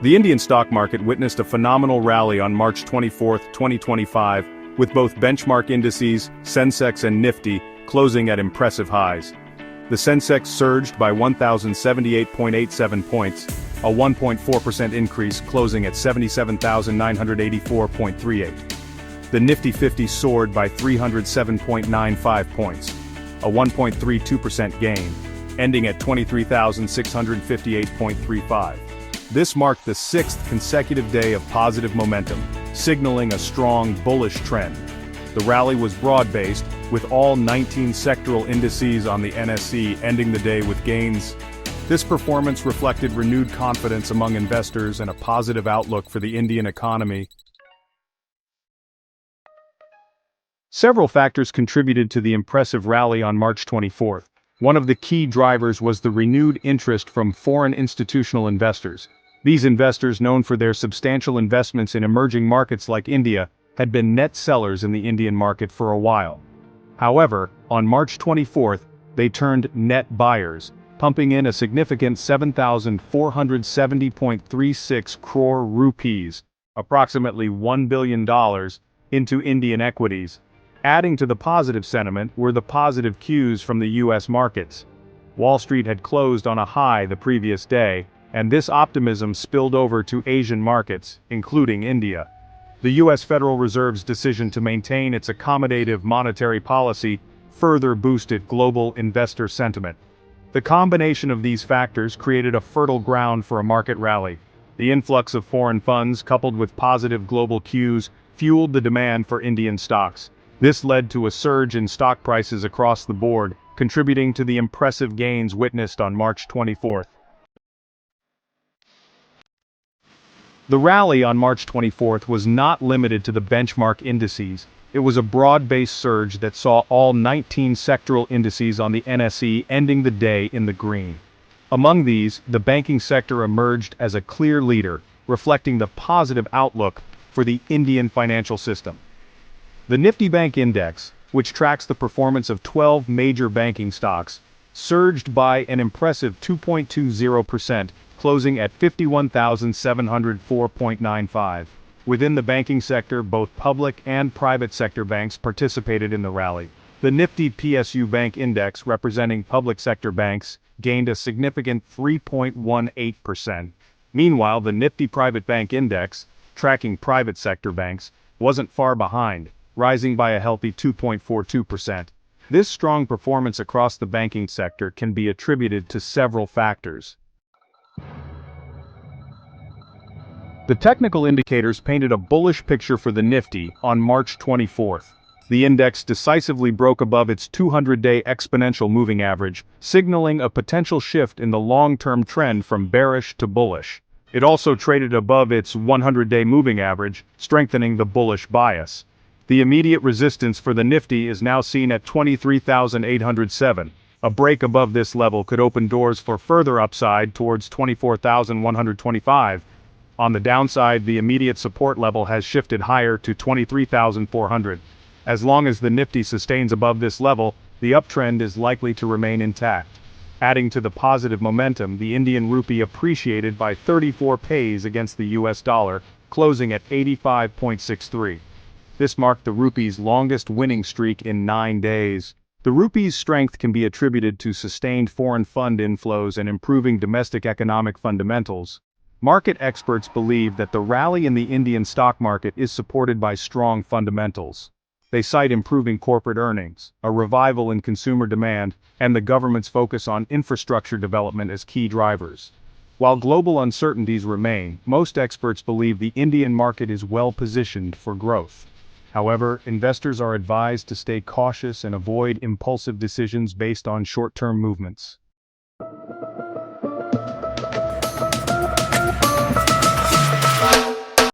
The Indian stock market witnessed a phenomenal rally on March 24, 2025, with both benchmark indices, Sensex and Nifty, closing at impressive highs. The Sensex surged by 1,078.87 points, a 1.4% increase, closing at 77,984.38. The Nifty 50 soared by 307.95 points, a 1.32% gain, ending at 23,658.35. This marked the sixth consecutive day of positive momentum, signaling a strong bullish trend. The rally was broad-based, with all 19 sectoral indices on the NSE ending the day with gains. This performance reflected renewed confidence among investors and a positive outlook for the Indian economy. Several factors contributed to the impressive rally on March 24. One of the key drivers was the renewed interest from foreign institutional investors. These investors, known for their substantial investments in emerging markets like India, had been net sellers in the Indian market for a while. However, on March 24, they turned net buyers, pumping in a significant 7,470.36 crore rupees, approximately $1 billion, into Indian equities. Adding to the positive sentiment were the positive cues from the U.S. markets. Wall Street had closed on a high the previous day, and this optimism spilled over to Asian markets, including India. The U.S. Federal Reserve's decision to maintain its accommodative monetary policy further boosted global investor sentiment. The combination of these factors created a fertile ground for a market rally. The influx of foreign funds, coupled with positive global cues, fueled the demand for Indian stocks. This led to a surge in stock prices across the board, contributing to the impressive gains witnessed on March 24. The rally on March 24 was not limited to the benchmark indices. It was a broad-based surge that saw all 19 sectoral indices on the NSE ending the day in the green. Among these, the banking sector emerged as a clear leader, reflecting the positive outlook for the Indian financial system. The Nifty Bank Index, which tracks the performance of 12 major banking stocks, surged by an impressive 2.20%, closing at 51,704.95. Within the banking sector, both public and private sector banks participated in the rally. The Nifty PSU Bank Index, representing public sector banks, gained a significant 3.18%. Meanwhile, the Nifty Private Bank Index, tracking private sector banks, wasn't far behind, rising by a healthy 2.42%. This strong performance across the banking sector can be attributed to several factors. The technical indicators painted a bullish picture for the Nifty on March 24. The index decisively broke above its 200-day exponential moving average, signaling a potential shift in the long-term trend from bearish to bullish. It also traded above its 100-day moving average, strengthening the bullish bias. The immediate resistance for the Nifty is now seen at 23,807. A break above this level could open doors for further upside towards 24,125. On the downside, the immediate support level has shifted higher to 23,400. As long as the Nifty sustains above this level, the uptrend is likely to remain intact. Adding to the positive momentum, the Indian rupee appreciated by 34 paise against the US dollar, closing at 85.63. This marked the rupee's longest winning streak in 9 days. The rupee's strength can be attributed to sustained foreign fund inflows and improving domestic economic fundamentals. Market experts believe that the rally in the Indian stock market is supported by strong fundamentals. They cite improving corporate earnings, a revival in consumer demand, and the government's focus on infrastructure development as key drivers. While global uncertainties remain, most experts believe the Indian market is well positioned for growth. However, investors are advised to stay cautious and avoid impulsive decisions based on short-term movements.